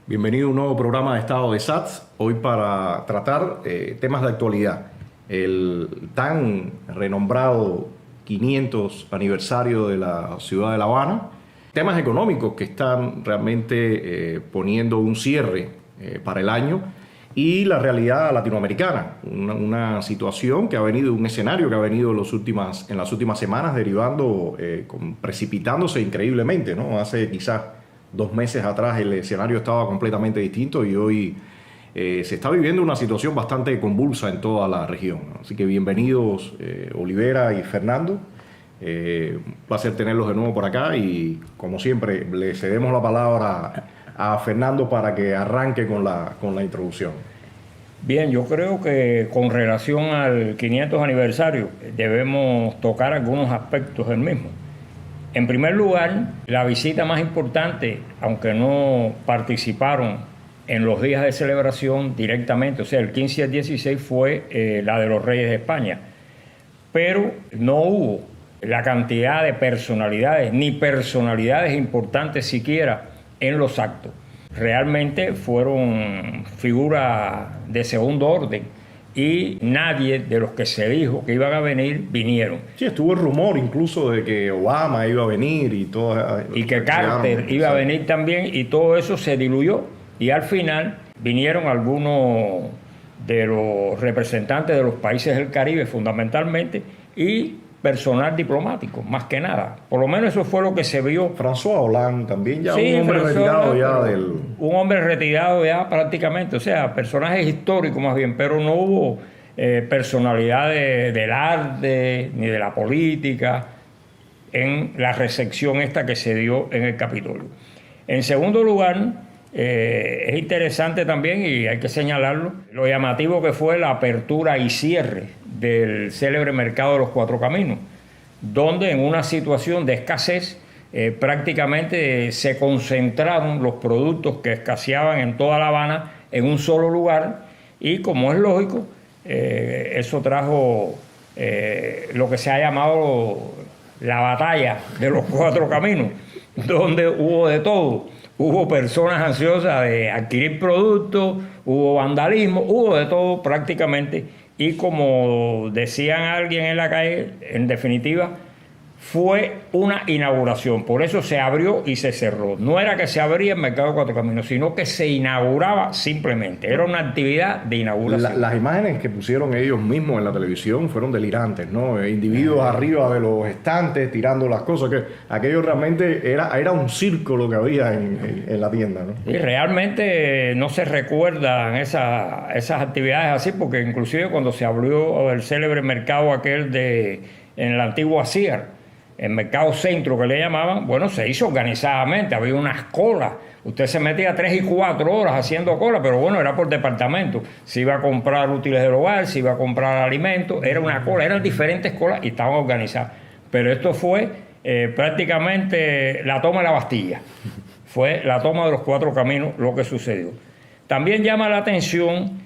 Bienvenido a un nuevo programa de Estado de SATS, hoy para tratar temas de actualidad. El tan renombrado 500 aniversario de la ciudad de La Habana, temas económicos que están realmente poniendo un cierre para el año, y la realidad latinoamericana, una situación que ha venido, un escenario que ha venido en las últimas semanas derivando, precipitándose increíblemente, ¿no? Hace quizás 2 meses atrás el escenario estaba completamente distinto y hoy se está viviendo una situación bastante convulsa en toda la región, ¿no? Así que bienvenidos Olivera y Fernando. Un placer tenerlos de nuevo por acá y como siempre le cedemos la palabra a Fernando para que arranque con la introducción. Bien, yo creo que con relación al 500 aniversario debemos tocar algunos aspectos del mismo. En primer lugar, la visita más importante, aunque no participaron en los días de celebración directamente, o sea, el 15 y el 16 fue la de los Reyes de España, pero no hubo la cantidad de personalidades, ni personalidades importantes siquiera en los actos. Realmente fueron figuras de segundo orden y nadie de los que se dijo que iban a venir, vinieron. Sí, estuvo el rumor incluso de que Obama iba a venir y todo. Y que Carter iba a venir también, y todo eso se diluyó. Y al final vinieron algunos de los representantes de los países del Caribe fundamentalmente y personal diplomático, más que nada. Por lo menos eso fue lo que se vio. François Hollande también, ya sí, un hombre retirado ya del... Un hombre retirado ya prácticamente, o sea, personajes históricos más bien, pero no hubo personalidades del arte ni de la política en la recepción esta que se dio en el Capitolio. En segundo lugar, es interesante también, y hay que señalarlo, lo llamativo que fue la apertura y cierre del célebre mercado de los Cuatro Caminos, donde en una situación de escasez prácticamente se concentraron los productos que escaseaban en toda La Habana en un solo lugar, y como es lógico, eso trajo lo que se ha llamado la batalla de los Cuatro Caminos, donde hubo de todo. Hubo personas ansiosas de adquirir productos, hubo vandalismo, hubo de todo prácticamente. Y como decían alguien en la calle, en definitiva, fue una inauguración. Por eso se abrió y se cerró. No era que se abría el mercado de Cuatro Caminos, sino que se inauguraba simplemente. Era una actividad de inauguración. Las imágenes que pusieron ellos mismos en la televisión fueron delirantes, ¿no? Individuos arriba de los estantes tirando las cosas. Que aquello realmente era un circo lo que había en la tienda, ¿no? Y realmente no se recuerdan esas actividades así, porque inclusive cuando se abrió el célebre mercado aquel en la antigua Sears, el mercado centro que le llamaban, bueno, se hizo organizadamente, había unas colas. Usted se metía 3 y 4 horas haciendo cola, pero bueno, era por departamento. Se iba a comprar útiles del hogar, se iba a comprar alimentos, era una cola, eran diferentes colas y estaban organizadas. Pero esto fue prácticamente la toma de la Bastilla. Fue la toma de los Cuatro Caminos lo que sucedió. También llama la atención,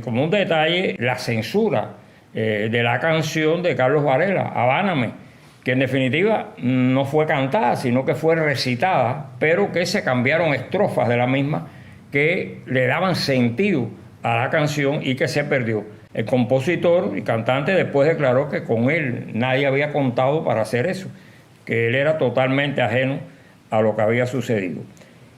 como un detalle, la censura de la canción de Carlos Varela, Habáname, que en definitiva no fue cantada, sino que fue recitada, pero que se cambiaron estrofas de la misma que le daban sentido a la canción y que se perdió. El compositor y cantante después declaró que con él nadie había contado para hacer eso, que él era totalmente ajeno a lo que había sucedido.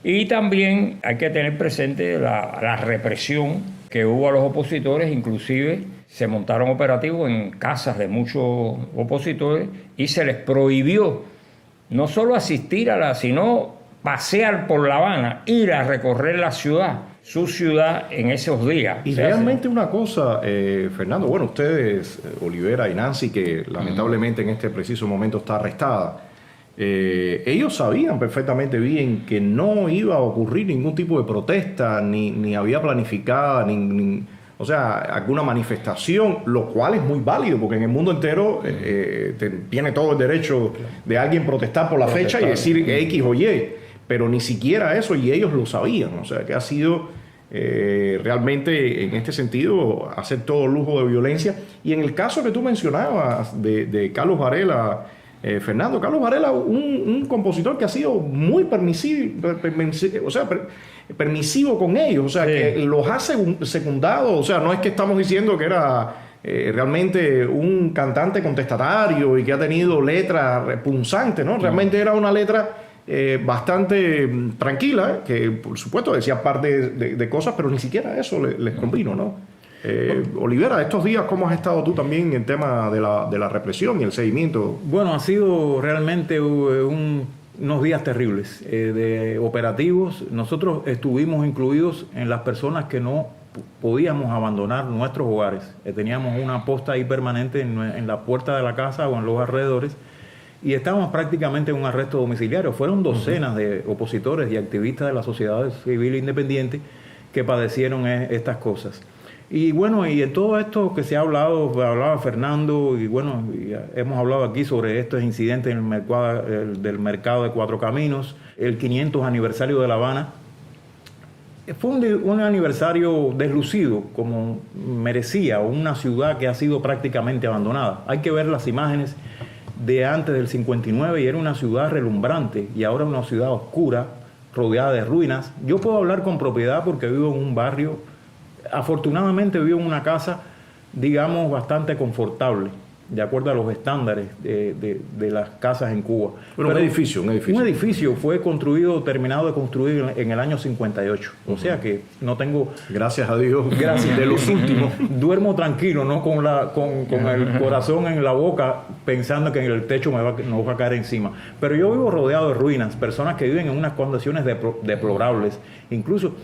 Y también hay que tener presente la represión que hubo a los opositores, inclusive se montaron operativos en casas de muchos opositores y se les prohibió no solo asistir sino pasear por La Habana, ir a recorrer la ciudad, su ciudad en esos días. Y realmente una cosa, Fernando, bueno, ustedes, Olivera y Nancy, que lamentablemente en este preciso momento está arrestada, ellos sabían perfectamente bien que no iba a ocurrir ningún tipo de protesta, ni había planificada, o sea, alguna manifestación, lo cual es muy válido, porque en el mundo entero tiene todo el derecho de alguien protestar por la fecha y decir X o Y, pero ni siquiera eso, y ellos lo sabían. O sea, que ha sido realmente en este sentido hacer todo lujo de violencia. Y en el caso que tú mencionabas de Carlos Varela, Fernando, Carlos Varela, un compositor que ha sido muy permisivo con ellos, o sea, sí, que los ha secundado, o sea, no es que estamos diciendo que era realmente un cantante contestatario y que ha tenido letras punzantes, ¿no? Realmente era una letra bastante tranquila, que por supuesto decía parte de cosas, pero ni siquiera eso les convino, ¿no? Olivera, estos días, ¿cómo has estado tú también en el tema de la represión y el seguimiento? Bueno, ha sido realmente unos días terribles de operativos. Nosotros estuvimos incluidos en las personas que no podíamos abandonar nuestros hogares. Teníamos una posta ahí permanente en la puerta de la casa o en los alrededores, y estábamos prácticamente en un arresto domiciliario. Fueron docenas de opositores y activistas de la sociedad civil independiente que padecieron estas cosas. Y bueno, y en todo esto que se ha hablado, hablaba Fernando, y bueno, hemos hablado aquí sobre estos incidentes en del mercado de Cuatro Caminos, el 500 aniversario de La Habana. Fue un aniversario deslucido, como merecía, una ciudad que ha sido prácticamente abandonada. Hay que ver las imágenes de antes del 59 y era una ciudad relumbrante, y ahora una ciudad oscura, rodeada de ruinas. Yo puedo hablar con propiedad porque vivo en un barrio, afortunadamente vivo en una casa, digamos, bastante confortable, de acuerdo a los estándares de las casas en Cuba. Pero un edificio. Un edificio fue terminado de construir en el año 58. O sea que no tengo... Gracias a Dios. Gracias. De los últimos. Duermo tranquilo, ¿no? Con el corazón en la boca, pensando que el techo nos va a caer encima. Pero yo vivo rodeado de ruinas, personas que viven en unas condiciones deplorables. Incluso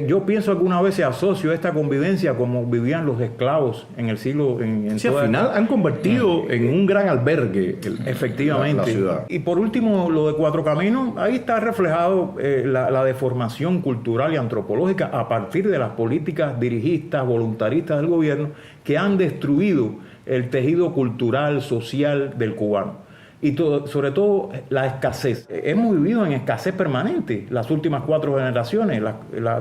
yo pienso alguna vez, se asocio esta convivencia como vivían los esclavos en el siglo... Sí, al final han convertido en un gran albergue efectivamente la ciudad. Y por último, lo de Cuatro Caminos, ahí está reflejado la deformación cultural y antropológica a partir de las políticas dirigistas, voluntaristas del gobierno, que han destruido el tejido cultural, social del cubano. Y sobre todo la escasez. Hemos vivido en escasez permanente las últimas 4 generaciones,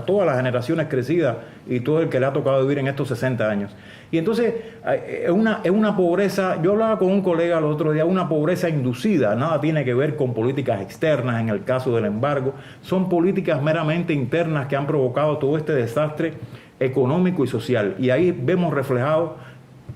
todas las generaciones crecidas y todo el que le ha tocado vivir en estos 60 años. Y entonces es una pobreza, yo hablaba con un colega el otro día, una pobreza inducida, nada tiene que ver con políticas externas en el caso del embargo, son políticas meramente internas que han provocado todo este desastre económico y social. Y ahí vemos reflejado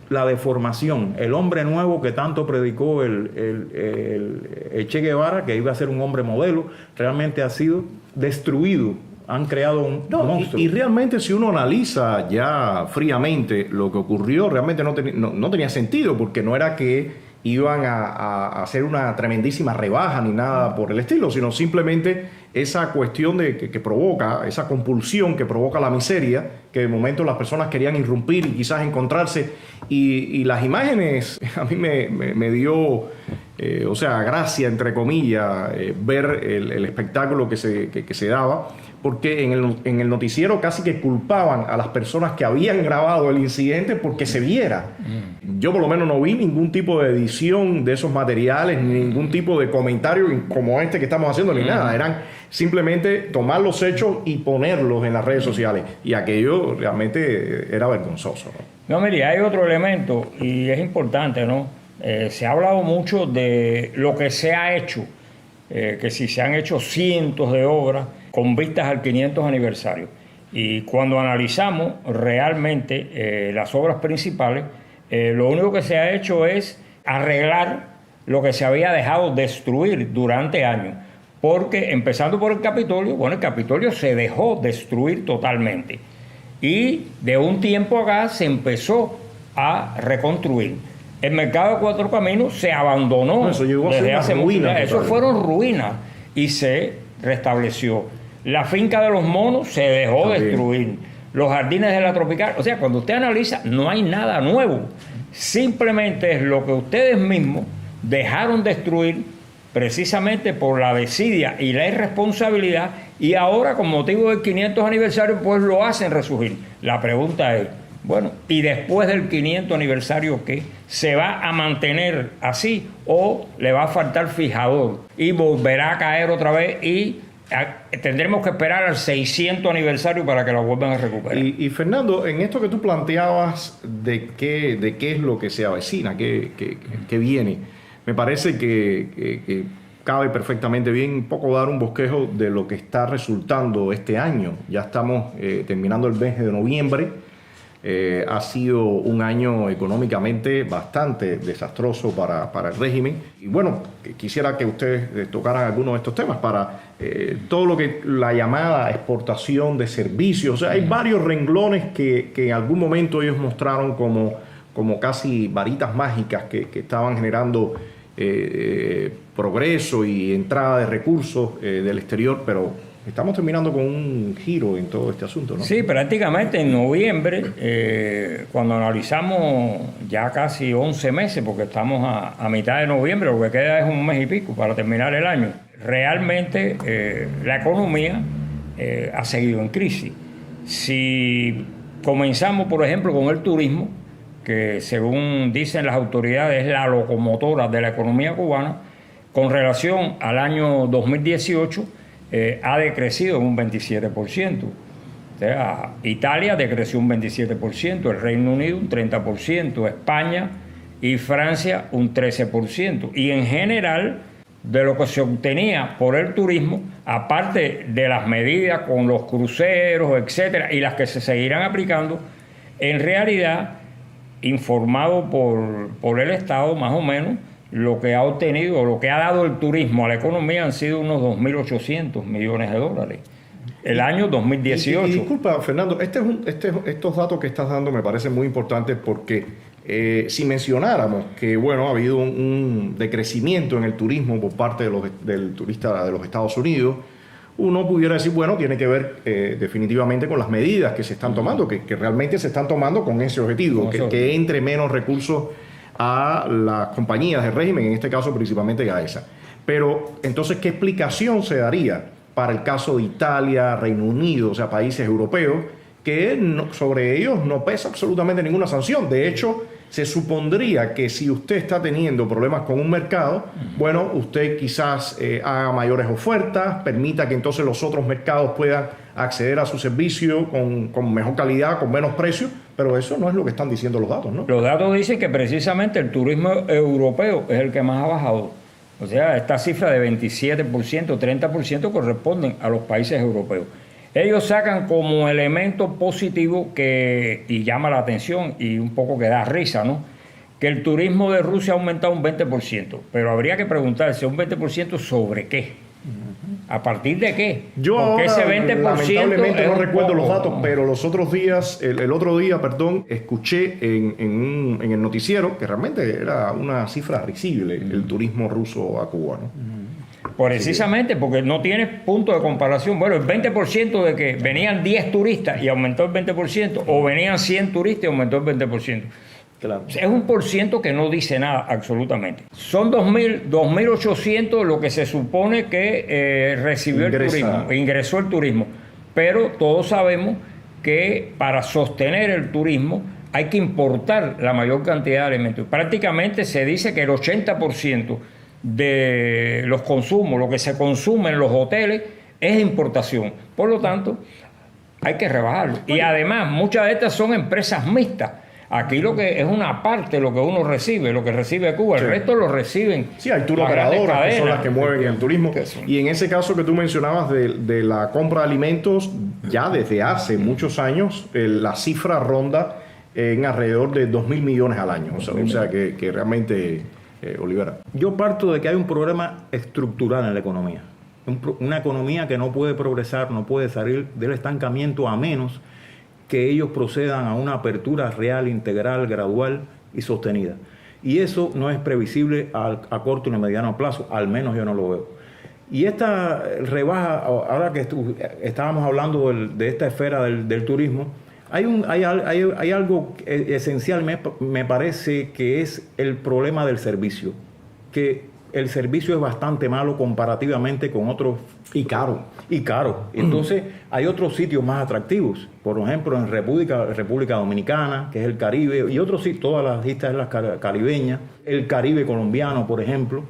la deformación, el hombre nuevo que tanto predicó el Che Guevara, que iba a ser un hombre modelo, realmente ha sido destruido. Han creado un monstruo. Y realmente, si uno analiza ya fríamente lo que ocurrió, realmente no tenía sentido, porque no era que iban a hacer una tremendísima rebaja ni nada por el estilo, sino simplemente esa cuestión que provoca, esa compulsión que provoca la miseria, que de momento las personas querían irrumpir y quizás encontrarse, y las imágenes a mí me dio, gracia, entre comillas, ver el espectáculo que se daba, porque en el noticiero casi que culpaban a las personas que habían grabado el incidente porque se viera. Yo por lo menos no vi ningún tipo de edición de esos materiales, ni ningún tipo de comentario como este que estamos haciendo, ni nada. Eran simplemente tomar los hechos y ponerlos en las redes sociales. Y aquello realmente era vergonzoso, ¿no? No, mire, hay otro elemento y es importante, ¿no? Se ha hablado mucho de lo que se ha hecho, que si se han hecho cientos de obras con vistas al 500 aniversario. Y cuando analizamos realmente las obras principales, lo único que se ha hecho es arreglar lo que se había dejado destruir durante años. Porque empezando por el Capitolio, bueno, el Capitolio se dejó destruir totalmente. Y de un tiempo acá se empezó a reconstruir. El mercado de Cuatro Caminos se abandonó desde hace mucho tiempo. Eso fueron ruinas y se restableció. La finca de los monos se dejó destruir. Los jardines de la Tropical. O sea, cuando usted analiza, no hay nada nuevo. Simplemente es lo que ustedes mismos dejaron destruir precisamente por la desidia y la irresponsabilidad, y ahora con motivo del 500 aniversario pues lo hacen resurgir. La pregunta es, bueno, ¿y después del 500 aniversario qué? ¿Se va a mantener así o le va a faltar fijador y volverá a caer otra vez y tendremos que esperar al 600 aniversario para que la vuelvan a recuperar. Y Fernando, en esto que tú planteabas de qué es lo que se avecina, qué viene, me parece que cabe perfectamente bien un poco dar un bosquejo de lo que está resultando este año. Ya estamos terminando el mes de noviembre. Ha sido un año económicamente bastante desastroso para el régimen. Y bueno, quisiera que ustedes tocaran algunos de estos temas para todo lo que la llamada exportación de servicios. O sea, hay varios renglones que en algún momento ellos mostraron como casi varitas mágicas que estaban generando progreso y entrada de recursos del exterior, pero estamos terminando con un giro en todo este asunto, ¿no? Sí, prácticamente en noviembre, cuando analizamos ya casi 11 meses, porque estamos a mitad de noviembre, lo que queda es un mes y pico para terminar el año, realmente la economía ha seguido en crisis. Si comenzamos, por ejemplo, con el turismo, que según dicen las autoridades es la locomotora de la economía cubana, con relación al año 2018, ha decrecido en un 27%. O sea, Italia decreció un 27%, el Reino Unido un 30%, España y Francia un 13%. Y en general, de lo que se obtenía por el turismo, aparte de las medidas con los cruceros, etcétera, y las que se seguirán aplicando, en realidad, informado por el Estado, más o menos, lo que ha obtenido, lo que ha dado el turismo a la economía han sido unos 2.800 millones de dólares. El año 2018. Y disculpa, Fernando, estos datos que estás dando me parecen muy importantes porque si mencionáramos que bueno, ha habido un decrecimiento en el turismo por parte del turista de los Estados Unidos, uno pudiera decir, bueno, tiene que ver definitivamente con las medidas que se están tomando, que realmente se están tomando con ese objetivo, que entre menos recursos a las compañías del régimen, en este caso principalmente a esa. Pero entonces, ¿qué explicación se daría para el caso de Italia, Reino Unido, o sea, países europeos, que sobre ellos no pesa absolutamente ninguna sanción? De hecho, se supondría que si usted está teniendo problemas con un mercado, bueno, usted quizás haga mayores ofertas, permita que entonces los otros mercados puedan acceder a su servicio con mejor calidad, con menos precio, pero eso no es lo que están diciendo los datos, ¿no? Los datos dicen que precisamente el turismo europeo es el que más ha bajado. O sea, esta cifra de 27%, 30% corresponden a los países europeos. Ellos sacan como elemento positivo y llama la atención y un poco que da risa, ¿no? Que el turismo de Rusia ha aumentado un 20%, pero habría que preguntarse, ¿un 20% sobre qué? ¿A partir de qué? Yo porque ahora, ese 20% lamentablemente no recuerdo los datos, pero los otros días, el otro día, escuché en el noticiero que realmente era una cifra risible el turismo ruso a Cuba, ¿no? Precisamente porque no tienes punto de comparación. Bueno, el 20% de que venían 10 turistas y aumentó el 20%, o venían 100 turistas y aumentó el 20%. Claro. Es un por ciento que no dice nada absolutamente. Son 2.800 lo que se supone que recibió el turismo, ingresó el turismo. Pero todos sabemos que para sostener el turismo hay que importar la mayor cantidad de alimentos. Prácticamente se dice que el 80% de los consumos, lo que se consume en los hoteles, es importación. Por lo tanto, hay que rebajarlo. Y además, muchas de estas son empresas mixtas. Aquí lo que es una parte lo que uno recibe, lo que recibe Cuba, el resto lo reciben. Sí, hay tour operadoras que son las que mueven el turismo. Y en ese caso que tú mencionabas de la compra de alimentos, ya desde hace muchos años la cifra ronda en alrededor de 2.000 millones al año. O sea que realmente, Olivera. Yo parto de que hay un problema estructural en la economía. Una economía que no puede progresar, no puede salir del estancamiento a menos que ellos procedan a una apertura real, integral, gradual y sostenida. Y eso no es previsible a corto y mediano plazo, al menos yo no lo veo. Y esta rebaja, ahora que estábamos hablando de esta esfera del turismo, hay algo esencial, me parece, que es el problema del servicio, que el servicio es bastante malo comparativamente con otros. Y caro. Entonces, hay otros sitios más atractivos. Por ejemplo, en República Dominicana, que es el Caribe, y otros sitios, todas las islas caribeñas, el Caribe colombiano, por ejemplo,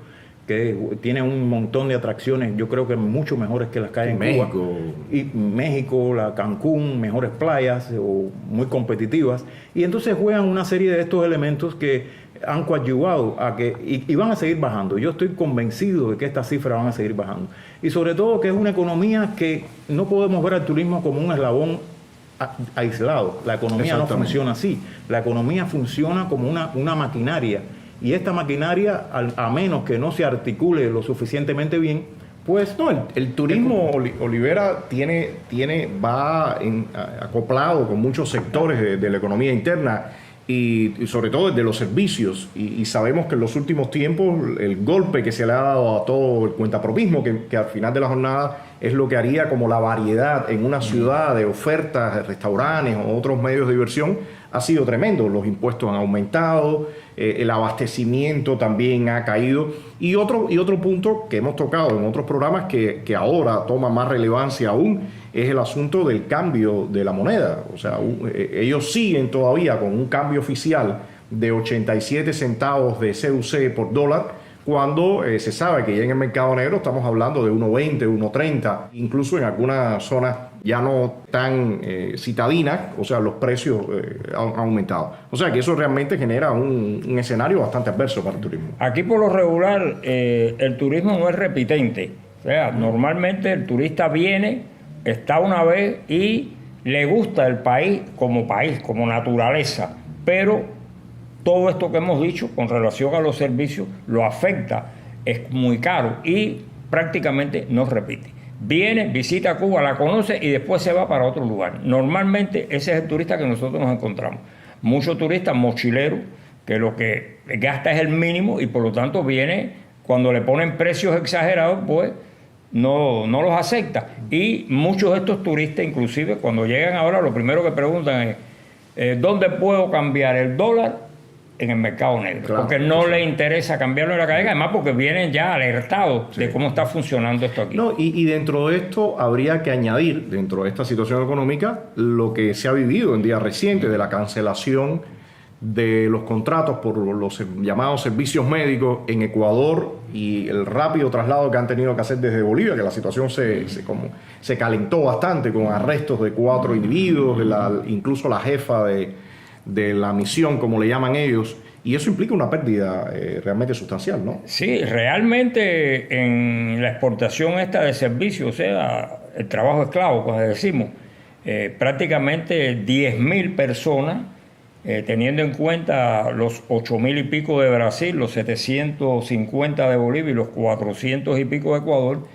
que tiene un montón de atracciones, yo creo que mucho mejores que las que hay en México. Cuba. Y México, la Cancún, mejores playas, o muy competitivas. Y entonces juegan una serie de estos elementos que han coadyuvado a que, y van a seguir bajando. Yo estoy convencido de que estas cifras van a seguir bajando. Y sobre todo que es una economía que no podemos ver al turismo como un eslabón aislado. La economía no funciona así. La economía funciona como una maquinaria. Y esta maquinaria, a menos que no se articule lo suficientemente bien, pues... No, el turismo, Olivera, va acoplado con muchos sectores de la economía interna y sobre todo de los servicios. Y sabemos que en los últimos tiempos el golpe que se le ha dado a todo el cuentapropismo, que al final de la jornada es lo que haría como la variedad en una ciudad de ofertas, de restaurantes o otros medios de diversión, ha sido tremendo. Los impuestos han aumentado, el abastecimiento también ha caído. Y otro punto que hemos tocado en otros programas que ahora toma más relevancia aún es el asunto del cambio de la moneda. O sea, ellos siguen todavía con un cambio oficial de 87 centavos de CUC por dólar, cuando se sabe que ya en el mercado negro estamos hablando de 1.20, 1.30, incluso en algunas zonas ya no tan citadinas, o sea, los precios han aumentado. O sea, que eso realmente genera un escenario bastante adverso para el turismo. Aquí por lo regular el turismo no es repitente. O sea, normalmente el turista viene, está una vez y le gusta el país, como naturaleza, pero todo esto que hemos dicho con relación a los servicios lo afecta, es muy caro y prácticamente no repite. Viene, visita Cuba, la conoce y después se va para otro lugar. Normalmente ese es el turista que nosotros nos encontramos. Muchos turistas mochileros que lo que gasta es el mínimo y por lo tanto viene, cuando le ponen precios exagerados, pues no los acepta. Y muchos de estos turistas, inclusive cuando llegan ahora, lo primero que preguntan es ¿dónde puedo cambiar el dólar? En el mercado negro, claro, porque no le interesa cambiarlo en la cadena, además porque vienen ya alertados de cómo está funcionando esto aquí. No, y dentro de esto habría que añadir, dentro de esta situación económica, lo que se ha vivido en días recientes de la cancelación de los contratos por los llamados servicios médicos en Ecuador y el rápido traslado que han tenido que hacer desde Bolivia, que la situación se calentó bastante con arrestos de 4 individuos, incluso la jefa de la misión, como le llaman ellos, y eso implica una pérdida realmente sustancial, ¿no? Sí, realmente en la exportación esta de servicios, o sea, el trabajo esclavo, como decimos, prácticamente 10.000 personas, teniendo en cuenta los 8.000 y pico de Brasil, los 750 de Bolivia y los 400 y pico de Ecuador,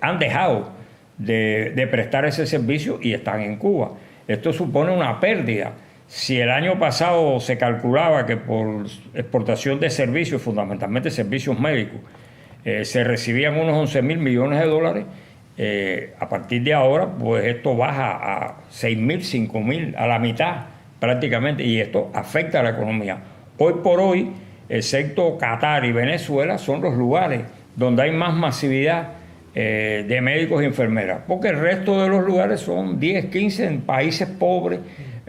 han dejado de prestar ese servicio y están en Cuba. Esto supone una pérdida. Si el año pasado se calculaba que por exportación de servicios, fundamentalmente servicios médicos, se recibían unos 11.000 millones de dólares, a partir de ahora, pues esto baja a 6.000, 5.000, a la mitad prácticamente, y esto afecta a la economía. Hoy por hoy, excepto Qatar y Venezuela, son los lugares donde hay más masividad de médicos y enfermeras, porque el resto de los lugares son 10, 15 en países pobres,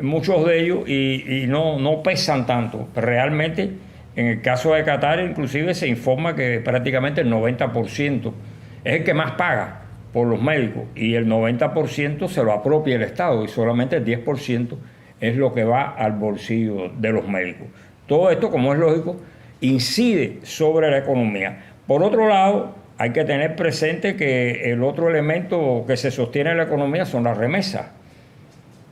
muchos de ellos, y no pesan tanto. Realmente, en el caso de Qatar, inclusive se informa que prácticamente el 90% es el que más paga por los médicos, y el 90% se lo apropia el Estado, y solamente el 10% es lo que va al bolsillo de los médicos. Todo esto, como es lógico, incide sobre la economía. Por otro lado, hay que tener presente que el otro elemento que se sostiene en la economía son las remesas.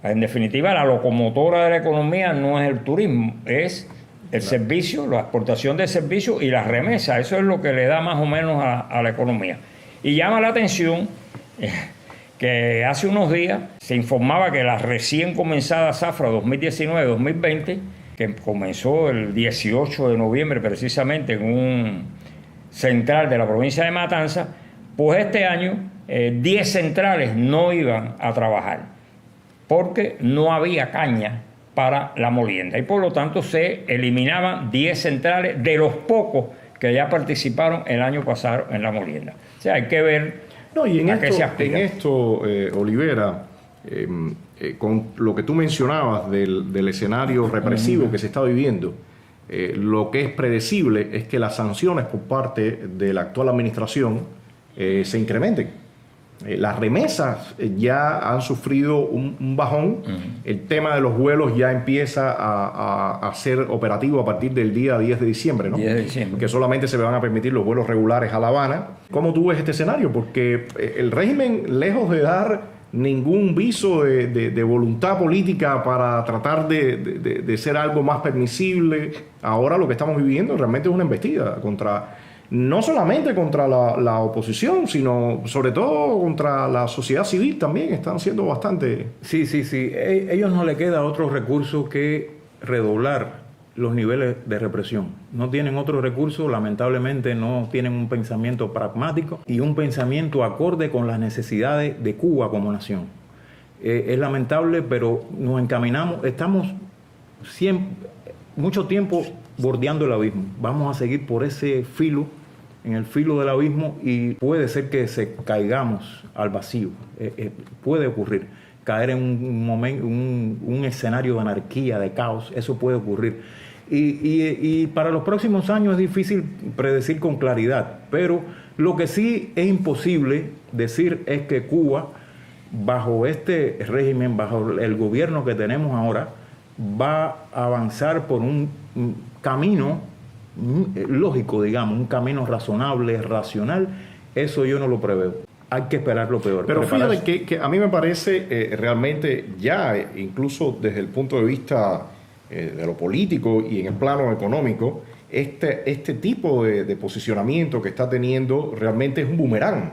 En definitiva, la locomotora de la economía no es el turismo, es el servicio, la exportación de servicios y las remesas. Eso es lo que le da más o menos a la economía. Y llama la atención que hace unos días se informaba que la recién comenzada zafra 2019-2020, que comenzó el 18 de noviembre precisamente en un central de la provincia de Matanzas, pues este año 10 centrales no iban a trabajar porque no había caña para la molienda y por lo tanto se eliminaban 10 centrales de los pocos que ya participaron el año pasado en la molienda. O sea, hay que ver a qué se aspira. En esto, Olivera, con lo que tú mencionabas del escenario represivo que se está viviendo, Lo que es predecible es que las sanciones por parte de la actual administración se incrementen. Las remesas ya han sufrido un bajón. El tema de los vuelos ya empieza a ser operativo a partir del día 10 de diciembre, ¿no? 10 de diciembre. Que solamente se van a permitir los vuelos regulares a La Habana. ¿Cómo tú ves este escenario? Porque el régimen, lejos de dar ningún viso de voluntad política para tratar de ser algo más permisible, ahora lo que estamos viviendo realmente es una embestida contra... No solamente contra la oposición, sino sobre todo contra la sociedad civil también. Están siendo bastante... Sí. Ellos no les queda otro recurso que redoblar los niveles de represión. No tienen otro recurso, lamentablemente no tienen un pensamiento pragmático y un pensamiento acorde con las necesidades de Cuba como nación. Es lamentable, pero nos encaminamos, estamos mucho tiempo bordeando el abismo. Vamos a seguir por ese filo, en el filo del abismo, y puede ser que se caigamos al vacío. Puede ocurrir. Caer en un escenario de anarquía, de caos, eso puede ocurrir. Y para los próximos años es difícil predecir con claridad, pero lo que sí es imposible decir es que Cuba, bajo este régimen, bajo el gobierno que tenemos ahora, va a avanzar por un camino lógico, digamos, un camino razonable, racional. Eso yo no lo preveo. Hay que esperar lo peor. Pero fíjate que a mí me parece realmente ya, incluso desde el punto de vista de lo político y en el plano económico, este tipo de posicionamiento que está teniendo realmente es un boomerang.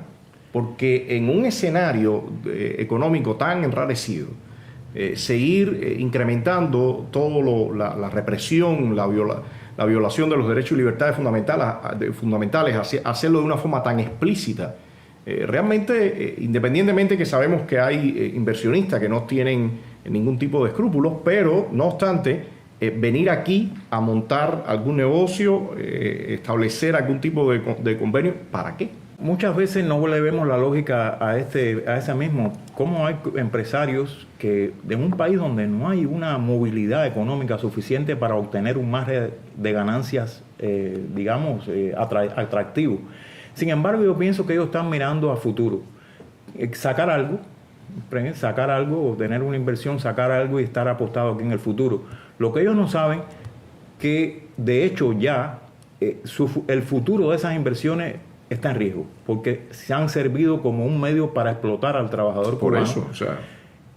Porque en un escenario económico tan enrarecido, seguir incrementando todo la represión, la violación de los derechos y libertades fundamentales, hacerlo de una forma tan explícita, realmente, independientemente que sabemos que hay inversionistas que no tienen ningún tipo de escrúpulos, pero no obstante, venir aquí a montar algún negocio, establecer algún tipo de convenio, ¿para qué? Muchas veces no le vemos la lógica a ese mismo. Cómo hay empresarios que en un país donde no hay una movilidad económica suficiente para obtener un margen de ganancias, atractivo. Sin embargo, yo pienso que ellos están mirando a futuro. Sacar algo, tener una inversión, sacar algo y estar apostado aquí en el futuro. Lo que ellos no saben, que de hecho ya el futuro de esas inversiones está en riesgo, porque se han servido como un medio para explotar al trabajador cubano. Por eso, o sea...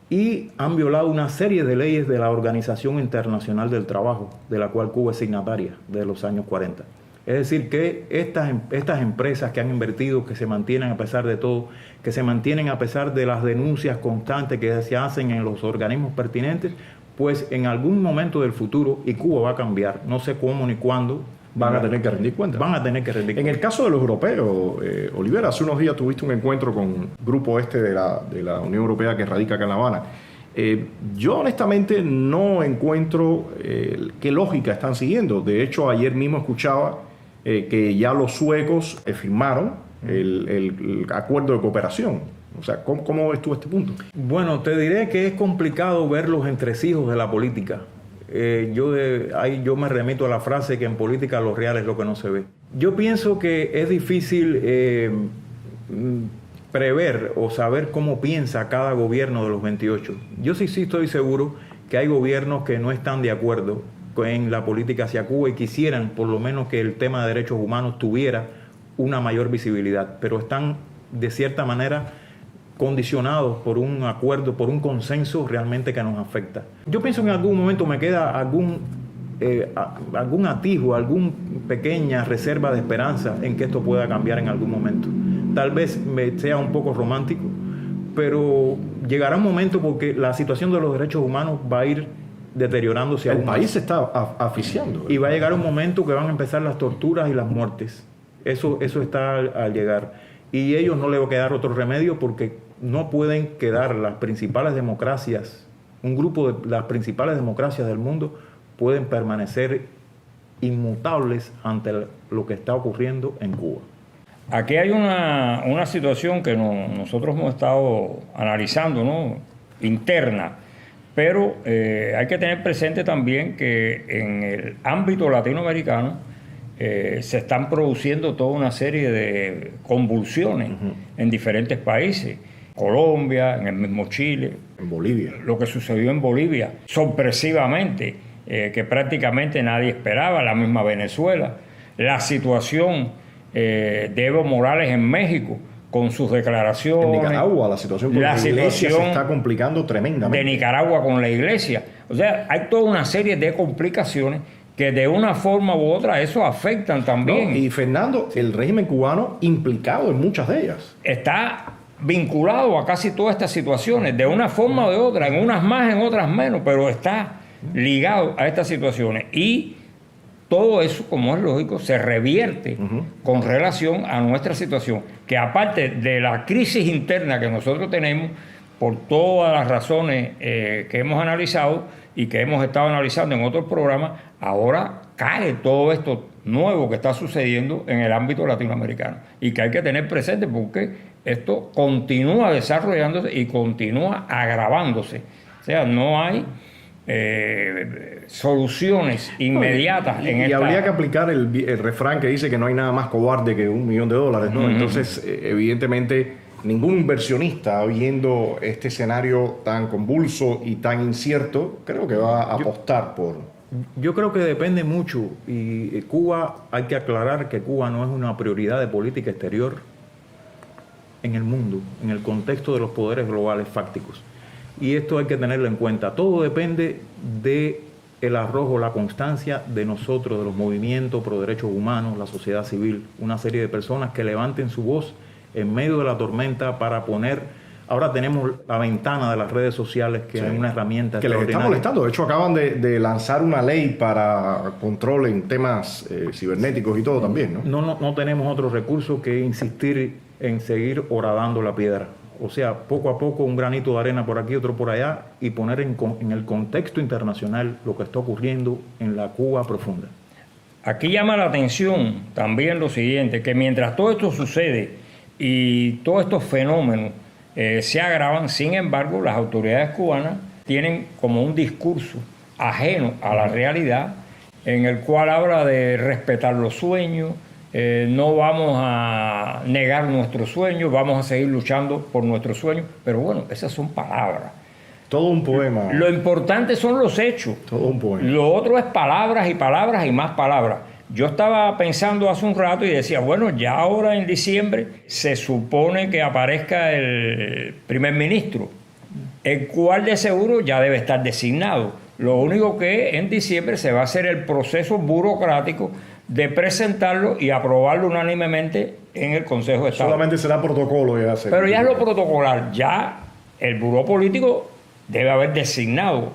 Y han violado una serie de leyes de la Organización Internacional del Trabajo, de la cual Cuba es signataria de los años 40. Es decir, que estas empresas que han invertido, que se mantienen a pesar de todo, que se mantienen a pesar de las denuncias constantes que se hacen en los organismos pertinentes, pues en algún momento del futuro, y Cuba va a cambiar, no sé cómo ni cuándo, van a tener que rendir cuentas. Van a tener que rendir cuentas. En el caso de los europeos, Olivera, hace unos días tuviste un encuentro con un grupo de la Unión Europea que radica acá en La Habana. Yo honestamente no encuentro qué lógica están siguiendo. De hecho, ayer mismo escuchaba que ya los suecos firmaron el acuerdo de cooperación. O sea, ¿cómo ves tú este punto? Bueno, te diré que es complicado ver los entresijos de la política. Yo me remito a la frase que en política lo real es lo que no se ve. Yo pienso que es difícil prever o saber cómo piensa cada gobierno de los 28. Yo sí estoy seguro que hay gobiernos que no están de acuerdo en la política hacia Cuba y quisieran por lo menos que el tema de derechos humanos tuviera una mayor visibilidad, pero están de cierta manera condicionados por un acuerdo, por un consenso realmente que nos afecta. Yo pienso que en algún momento me queda algún atisbo, alguna pequeña reserva de esperanza en que esto pueda cambiar en algún momento. Tal vez me sea un poco romántico, pero llegará un momento porque la situación de los derechos humanos va a ir deteriorándose aún más. El país se está asfixiando. Y va a llegar un momento que van a empezar las torturas y las muertes. Eso está al llegar. Y ellos no les va a quedar otro remedio porque no pueden quedar las principales democracias, un grupo de las principales democracias del mundo pueden permanecer inmutables ante lo que está ocurriendo en Cuba. Aquí hay una situación que nosotros hemos estado analizando, ¿no? Interna, Pero hay que tener presente también que en el ámbito latinoamericano se están produciendo toda una serie de convulsiones en diferentes países. Colombia, en el mismo Chile. En Bolivia. Lo que sucedió en Bolivia, sorpresivamente, que prácticamente nadie esperaba, la misma Venezuela. La situación de Evo Morales en México, con sus declaraciones. En Nicaragua la situación con la iglesia se está complicando tremendamente. De Nicaragua con la iglesia. O sea, hay toda una serie de complicaciones que de una forma u otra eso afectan también. No, y Fernando, el régimen cubano implicado en muchas de ellas. Está vinculado a casi todas estas situaciones, de una forma o de otra, en unas más, en otras menos, pero está ligado a estas situaciones. Y todo eso, como es lógico, se revierte con relación a nuestra situación, que aparte de la crisis interna que nosotros tenemos, por todas las razones que hemos analizado y que hemos estado analizando en otros programas, ahora cae todo esto nuevo que está sucediendo en el ámbito latinoamericano y que hay que tener presente porque esto continúa desarrollándose y continúa agravándose. O sea, no hay soluciones inmediatas en esta... Y habría que aplicar el refrán que dice que no hay nada más cobarde que $1 millón, ¿no? Entonces, evidentemente, ningún inversionista, viendo este escenario tan convulso y tan incierto, creo que va a apostar por... Yo creo que depende mucho, y Cuba, hay que aclarar que Cuba no es una prioridad de política exterior en el mundo, en el contexto de los poderes globales fácticos. Y esto hay que tenerlo en cuenta. Todo depende de el arrojo, la constancia de nosotros, de los movimientos pro derechos humanos, la sociedad civil, una serie de personas que levanten su voz en medio de la tormenta para poner... Ahora tenemos la ventana de las redes sociales, que es una herramienta que les está molestando. De hecho, acaban de lanzar una ley para control en temas cibernéticos y todo también, ¿no? No tenemos otro recurso que insistir en seguir horadando la piedra. O sea, poco a poco un granito de arena por aquí, otro por allá, y poner en el contexto internacional lo que está ocurriendo en la Cuba profunda. Aquí llama la atención también lo siguiente, que mientras todo esto sucede y todos estos fenómenos se agravan, sin embargo, las autoridades cubanas tienen como un discurso ajeno a la realidad, en el cual habla de respetar los sueños, no vamos a negar nuestros sueños, vamos a seguir luchando por nuestros sueños, pero bueno, esas son palabras. Todo un poema. Lo importante son los hechos. Todo un poema. Lo otro es palabras y palabras y más palabras. Yo estaba pensando hace un rato y decía, bueno, ya ahora en diciembre se supone que aparezca el primer ministro, el cual de seguro ya debe estar designado. Lo único que en diciembre se va a hacer el proceso burocrático de presentarlo y aprobarlo unánimemente en el Consejo de Estado. Solamente será protocolo ya. Pero ya es lo protocolar, ya el buró político debe haber designado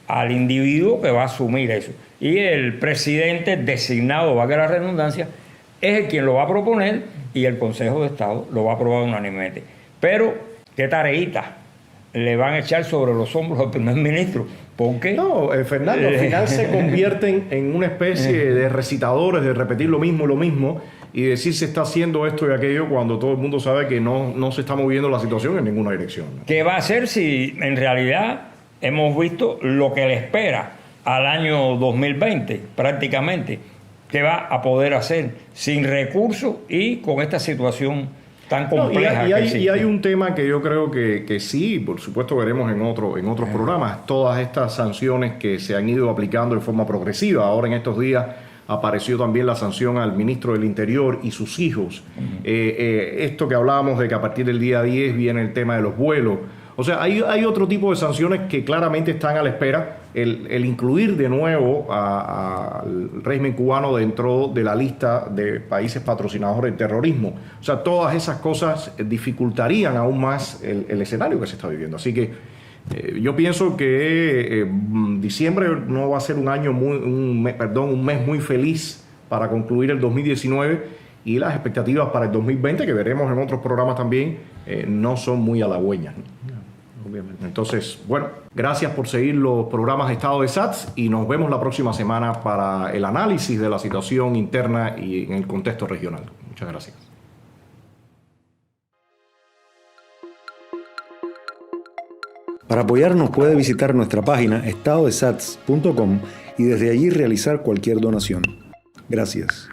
al individuo que va a asumir eso. Y el presidente designado, valga la redundancia, es el quien lo va a proponer y el Consejo de Estado lo va a aprobar unánimemente. Pero, ¿qué tareita le van a echar sobre los hombros al primer ministro? ¿Por qué? No, Fernando, al final se convierten en una especie de recitadores, de repetir lo mismo, y decir se está haciendo esto y aquello cuando todo el mundo sabe que no se está moviendo la situación en ninguna dirección, ¿no? ¿Qué va a hacer si en realidad hemos visto lo que le espera al año 2020 prácticamente? ¿Qué va a poder hacer sin recursos y con esta situación tan compleja? Y hay un tema que yo creo que sí, por supuesto veremos en otros programas, todas estas sanciones que se han ido aplicando de forma progresiva. Ahora en estos días apareció también la sanción al ministro del Interior y sus hijos. Esto que hablábamos de que a partir del día 10 viene el tema de los vuelos. O sea, hay otro tipo de sanciones que claramente están a la espera. El incluir de nuevo al régimen cubano dentro de la lista de países patrocinadores del terrorismo. O sea, todas esas cosas dificultarían aún más el escenario que se está viviendo. Así que yo pienso que diciembre no va a ser un mes muy feliz para concluir el 2019, y las expectativas para el 2020, que veremos en otros programas también, no son muy halagüeñas, ¿no? Obviamente. Entonces, bueno, gracias por seguir los programas de Estado de SATS y nos vemos la próxima semana para el análisis de la situación interna y en el contexto regional. Muchas gracias. Para apoyarnos puede visitar nuestra página estadodesats.com y desde allí realizar cualquier donación. Gracias.